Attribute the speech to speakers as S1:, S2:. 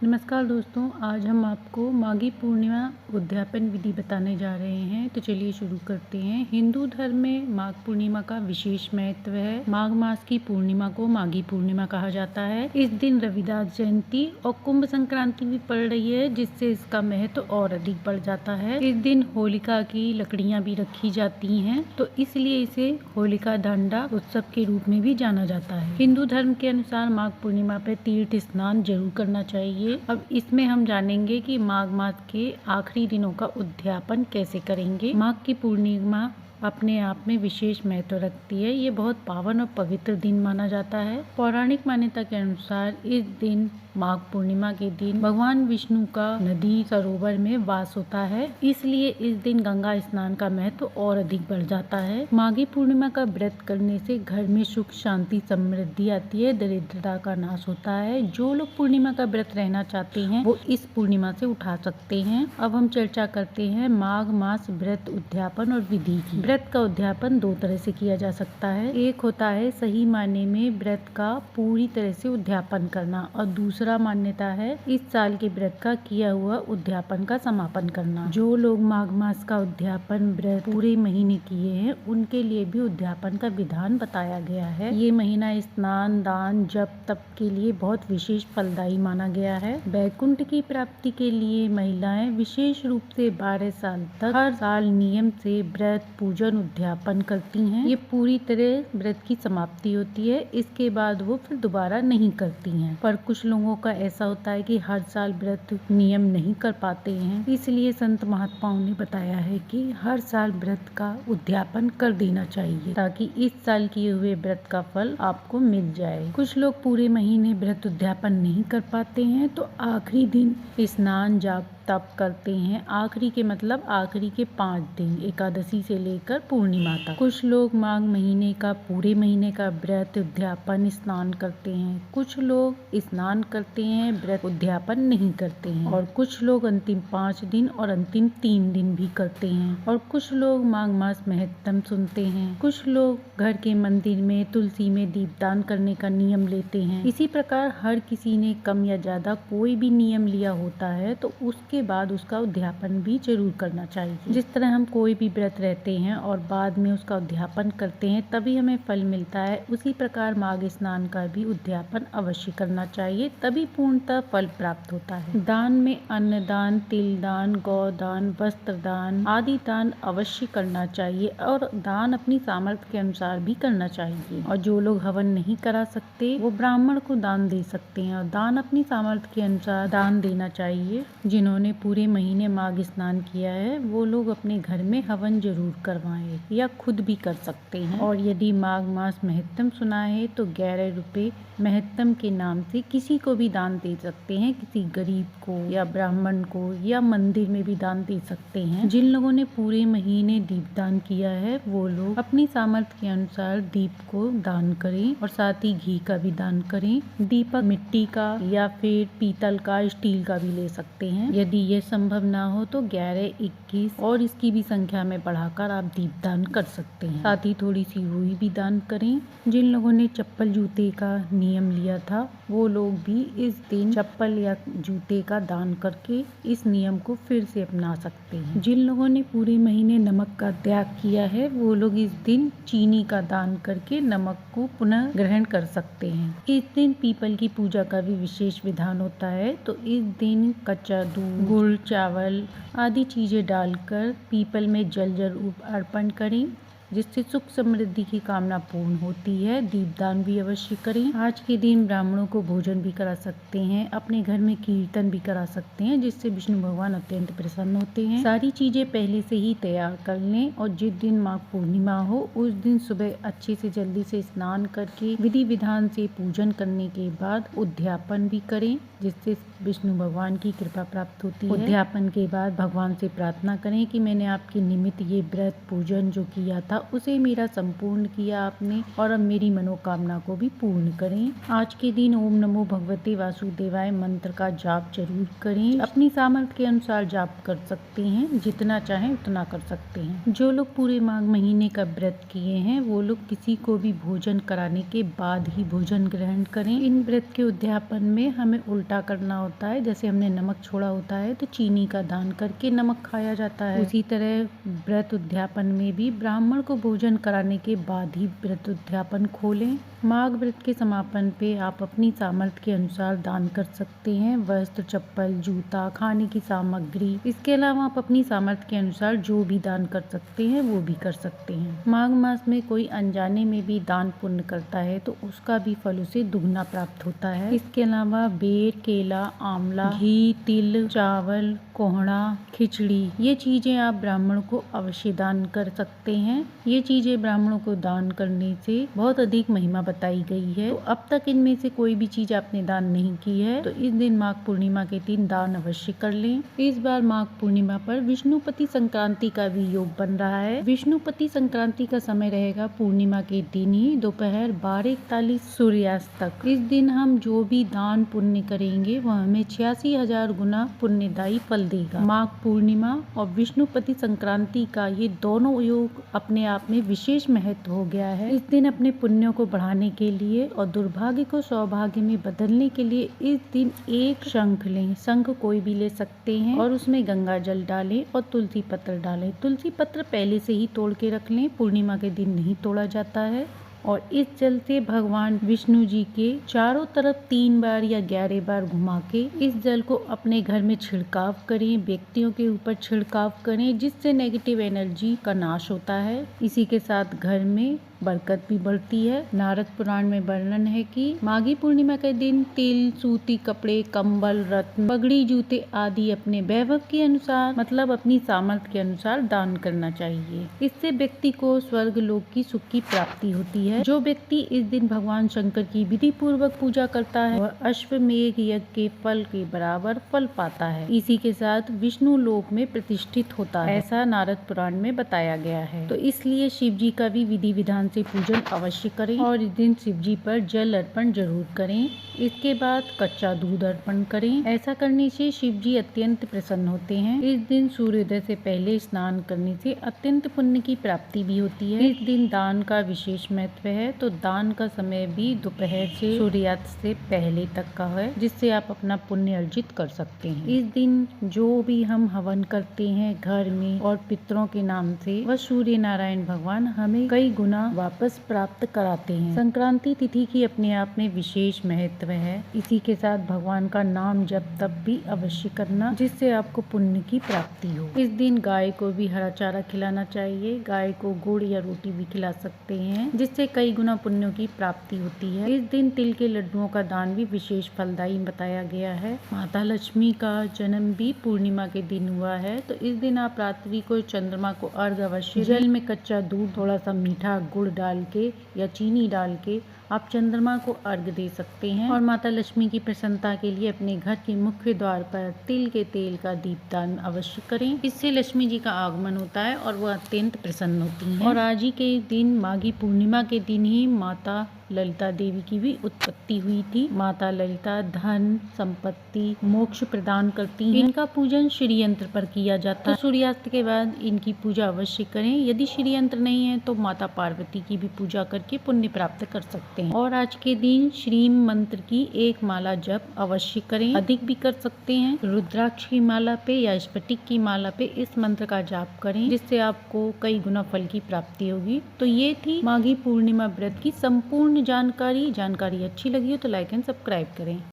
S1: नमस्कार दोस्तों, आज हम आपको माघी पूर्णिमा उद्यापन विधि बताने जा रहे हैं। तो चलिए शुरू करते हैं। हिंदू धर्म में माघ पूर्णिमा का विशेष महत्व है। माघ मास की पूर्णिमा को माघी पूर्णिमा कहा जाता है। इस दिन रविदास जयंती और कुंभ संक्रांति भी पड़ रही है, जिससे इसका महत्व और अधिक बढ़ जाता है। इस दिन होलिका की लकड़ियां भी रखी जाती हैं, तो इसलिए इसे होलिका दहन उत्सव के रूप में भी जाना जाता है। हिंदू धर्म के अनुसार माघ पूर्णिमा पर तीर्थ स्नान जरूर करना चाहिए। अब इसमें हम जानेंगे कि माघ मास के आखिरी दिनों का उद्यापन कैसे करेंगे। माघ की पूर्णिमा अपने आप में विशेष महत्व रखती है। ये बहुत पावन और पवित्र दिन माना जाता है। पौराणिक मान्यता के अनुसार इस दिन माघ पूर्णिमा के दिन भगवान विष्णु का नदी सरोवर में वास होता है, इसलिए इस दिन गंगा स्नान का महत्व और अधिक बढ़ जाता है। माघी पूर्णिमा का व्रत करने से घर में सुख शांति समृद्धि आती है, दरिद्रता का नाश होता है। जो लोग पूर्णिमा का व्रत रहना चाहते हैं वो इस पूर्णिमा से उठा सकते हैं। अब हम चर्चा करते हैं माघ मास व्रत उद्यापन और विधि की। व्रत का उद्यापन दो तरह से किया जा सकता है। एक होता है सही मायने में व्रत का पूरी तरह से उद्यापन करना, और दूसरा मान्यता है इस साल के व्रत का किया हुआ उद्यापन का समापन करना। जो लोग माघ मास का उद्यापन व्रत पूरे महीने किए हैं, उनके लिए भी उद्यापन का विधान बताया गया है। ये महीना स्नान, दान, जप, तप के लिए बहुत विशेष फलदायी माना गया है। वैकुंठ की प्राप्ति के लिए महिलाएं विशेष रूप से 12 साल तक हर साल नियम से व्रत, पूजन, उद्यापन करती हैं। ये पूरी तरह व्रत की समाप्ति होती है, इसके बाद वो फिर दोबारा नहीं करती हैं। पर कुछ लोगों का ऐसा होता है कि हर साल व्रत नियम नहीं कर पाते हैं, इसलिए संत महात्माओं ने बताया है कि हर साल व्रत का उद्यापन कर देना चाहिए, ताकि इस साल किए हुए व्रत का फल आपको मिल जाए। कुछ लोग पूरे महीने व्रत उद्यापन नहीं कर पाते हैं, तो आखिरी दिन स्नान, जाप, तप करते हैं। आखिरी के मतलब आखिरी के 5 दिन, एकादशी से लेकर पूर्णिमा तक। कुछ लोग माघ महीने का पूरे महीने का व्रत, उद्यापन, स्नान करते हैं। कुछ लोग स्नान करते हैं, व्रत उद्यापन नहीं करते हैं। और कुछ लोग अंतिम 5 दिन और अंतिम 3 दिन भी करते हैं। और कुछ लोग माघ मास महत्तम सुनते हैं। कुछ लोग घर के मंदिर में तुलसी में दीपदान करने का नियम लेते हैं। इसी प्रकार हर किसी ने कम या ज्यादा कोई भी नियम लिया होता है, तो उसके बाद उसका उद्यापन भी जरूर करना चाहिए। जिस तरह हम कोई भी व्रत रहते हैं और बाद में उसका उद्यापन करते हैं, तभी हमें फल मिलता है, उसी प्रकार माघ स्नान का भी उद्यापन अवश्य करना चाहिए, तभी पूर्णतः फल प्राप्त होता है। दान में अन्नदान, तिल दान, गौदान, वस्त्र दान आदि दान अवश्य करना चाहिए, और दान अपनी सामर्थ्य के अनुसार भी करना चाहिए। और जो लोग हवन नहीं करा सकते, वो ब्राह्मण को दान दे सकते हैं, और दान अपनी सामर्थ्य के अनुसार दान देना चाहिए। जिन्होंने पूरे महीने माघ स्नान किया है, वो लोग अपने घर में हवन जरूर करवाएं, या खुद भी कर सकते हैं। और यदि माघ मास महत्तम सुना है, तो 11 रुपए महत्तम के नाम से किसी को भी दान दे सकते हैं, किसी गरीब को या ब्राह्मण को, या मंदिर में भी दान दे सकते हैं। जिन लोगों ने पूरे महीने दीपदान किया है, वो लोग अपनी सामर्थ्य के अनुसार दीप को दान करें, और साथ ही घी का भी दान करें। दीपक मिट्टी का या फिर पीतल का, स्टील का भी ले सकते हैं। यदि ये संभव ना हो तो 11, 21 और इसकी भी संख्या में बढ़ाकर आप दीपदान कर सकते हैं। साथ ही थोड़ी सी रुई भी दान करें। जिन लोगों ने चप्पल जूते का नियम लिया था, वो लोग भी इस दिन चप्पल या जूते का दान करके इस नियम को फिर से अपना सकते हैं। जिन लोगों ने पूरे महीने नमक का त्याग किया है, वो लोग इस दिन चीनी का दान करके नमक को पुनः ग्रहण कर सकते हैं। इस दिन पीपल की पूजा का भी विशेष विधान होता है, तो इस दिन कच्चा दूध, गुड़, चावल आदि चीजें डालकर पीपल में जल जरूर अर्पण करें, जिससे सुख समृद्धि की कामना पूर्ण होती है। दीपदान भी अवश्य करें। आज के दिन ब्राह्मणों को भोजन भी करा सकते हैं, अपने घर में कीर्तन भी करा सकते हैं, जिससे विष्णु भगवान अत्यंत प्रसन्न होते हैं। सारी चीजें पहले से ही तैयार कर लें, और जिस दिन माघ पूर्णिमा हो, उस दिन सुबह अच्छे से जल्दी से स्नान करके विधि विधान से पूजन करने के बाद उद्यापन भी करें, जिससे विष्णु भगवान की कृपा प्राप्त होती है। उद्यापन के बाद भगवान से प्रार्थना करें कि मैंने आपके निमित्त ये व्रत पूजन जो किया था, उसे मेरा संपूर्ण किया आपने और अब मेरी मनोकामना को भी पूर्ण करें। आज के दिन ओम नमो भगवते वासुदेवाय मंत्र का जाप जरूर करें। अपनी सामर्थ्य के अनुसार जाप कर सकते हैं, जितना चाहें उतना कर सकते हैं। जो लोग पूरे माघ महीने का व्रत किए हैं वो लोग किसी को भी भोजन कराने के बाद ही भोजन ग्रहण करें। इन व्रत के उद्यापन में हमें उल्टा करना होता है। जैसे हमने नमक छोड़ा होता है तो चीनी का दान करके नमक खाया जाता है, उसी तरह व्रत उद्यापन में भी ब्राह्मण को भोजन कराने के बाद ही व्रत उद्यापन खोलें। माघ व्रत के समापन पे आप अपनी सामर्थ्य के अनुसार दान कर सकते हैं, वस्त्र, चप्पल, जूता, खाने की सामग्री। इसके अलावा आप अपनी सामर्थ्य के अनुसार जो भी दान कर सकते हैं वो भी कर सकते हैं। माघ मास में कोई अनजाने में भी दान पुण्य करता है तो उसका भी फल उसे दुगना प्राप्त होता है। इसके अलावा बेर, केला, आंवला, घी, तिल, चावल, कोहड़ा, खिचड़ी, ये चीजें आप ब्राह्मण को अवश्य दान कर सकते हैं। ये चीजें ब्राह्मणों को दान करने से बहुत अधिक महिमा बताई गई है। तो अब तक इनमें से कोई भी चीज आपने दान नहीं की है तो इस दिन माघ पूर्णिमा के दिन दान अवश्य कर लें। इस बार माघ पूर्णिमा पर विष्णुपति संक्रांति का भी योग बन रहा है। विष्णुपति संक्रांति का समय रहेगा पूर्णिमा के दिन ही दोपहर 12:41 सूर्यास्त तक। इस दिन हम जो भी दान पुण्य करेंगे वह हमें 86,000 गुना पुण्यदायी फल देगा। माघ पूर्णिमा और विष्णुपति संक्रांति का ये दोनों योग अपने आप में विशेष महत्व हो गया है। इस दिन अपने पुण्यों को बढ़ाने के लिए और दुर्भाग्य को सौभाग्य में बदलने के लिए इस दिन एक शंख लें। शंख कोई भी ले सकते हैं और उसमें गंगा जल डालें और तुलसी पत्र डालें। तुलसी पत्र पहले से ही तोड़ के रख लें, पूर्णिमा के दिन नहीं तोड़ा जाता है। और इस जल से भगवान विष्णु जी के चारों तरफ 3 बार या 11 बार घुमा के इस जल को अपने घर में छिड़काव करें, व्यक्तियों के ऊपर छिड़काव करें, जिससे नेगेटिव एनर्जी का नाश होता है। इसी के साथ घर में बरकत भी बढ़ती है। नारद पुराण में वर्णन है कि माघी पूर्णिमा के दिन तिल, सूती कपड़े, कंबल, रत्न, पगड़ी, जूते आदि अपने वैभव के अनुसार मतलब अपनी सामर्थ्य के अनुसार दान करना चाहिए। इससे व्यक्ति को स्वर्ग लोक की सुख की प्राप्ति होती है। जो व्यक्ति इस दिन भगवान शंकर की विधि पूर्वक पूजा करता है वह अश्वमेध यज्ञ के फल के बराबर फल पाता है। इसी के साथ विष्णु लोक में प्रतिष्ठित होता है, ऐसा नारद पुराण में बताया गया है। तो इसलिए शिव जी का भी विधि विधान से पूजन अवश्य करें और इस दिन शिव जी पर जल अर्पण जरूर करें। इसके बाद कच्चा दूध अर्पण करें। ऐसा करने से शिव जी अत्यंत प्रसन्न होते हैं। इस दिन सूर्योदय से पहले स्नान करने से अत्यंत पुण्य की प्राप्ति भी होती है। इस दिन दान का विशेष महत्व है, तो दान का समय भी दोपहर से सूर्यास्त से पहले तक का है, जिससे आप अपना पुण्य अर्जित कर सकते हैं। इस दिन जो भी हम हवन करते हैं घर में और पितरों के नाम से, वह सूर्य नारायण भगवान हमें कई गुना वापस प्राप्त कराते हैं। संक्रांति तिथि की अपने आप में विशेष महत्व है। इसी के साथ भगवान का नाम जप तप भी अवश्य करना, जिससे आपको पुण्य की प्राप्ति हो। इस दिन गाय को भी हरा चारा खिलाना चाहिए। गाय को गुड़ या रोटी भी खिला सकते हैं, जिससे कई गुना पुण्यों की प्राप्ति होती है। इस दिन तिल के लड्डुओं का दान भी विशेष फलदायी बताया गया है। माता लक्ष्मी का जन्म भी पूर्णिमा के दिन हुआ है, तो इस दिन आप रात्रि को चंद्रमा को अर्घ्य अवश्य, जल में कच्चा दूध, थोड़ा सा मीठा गुड़ डाल के या चीनी डाल के आप चंद्रमा को अर्घ्य दे सकते हैं। और माता लक्ष्मी की प्रसन्नता के लिए अपने घर के मुख्य द्वार पर तिल के तेल का दीपदान अवश्य करें। इससे लक्ष्मी जी का आगमन होता है और वह अत्यंत प्रसन्न होती हैं। और आज ही के दिन माघी पूर्णिमा के दिन ही माता ललिता देवी की भी उत्पत्ति हुई थी। माता ललिता धन, संपत्ति, मोक्ष प्रदान करती हैं। इनका पूजन श्री यंत्र पर किया जाता है। तो सूर्यास्त के बाद इनकी पूजा अवश्य करें। यदि श्री यंत्र नहीं है तो माता पार्वती की भी पूजा करके पुण्य प्राप्त कर सकते हैं। और आज के दिन श्रीम मंत्र की एक माला जप अवश्य करें, अधिक भी कर सकते हैं। रुद्राक्ष की माला पे या स्फटिक की माला पे इस मंत्र का जाप करें, जिससे आपको कई गुना फल की प्राप्ति होगी। तो ये थी माघी पूर्णिमा व्रत की संपूर्ण जानकारी अच्छी लगी हो तो लाइक एंड सब्सक्राइब करें।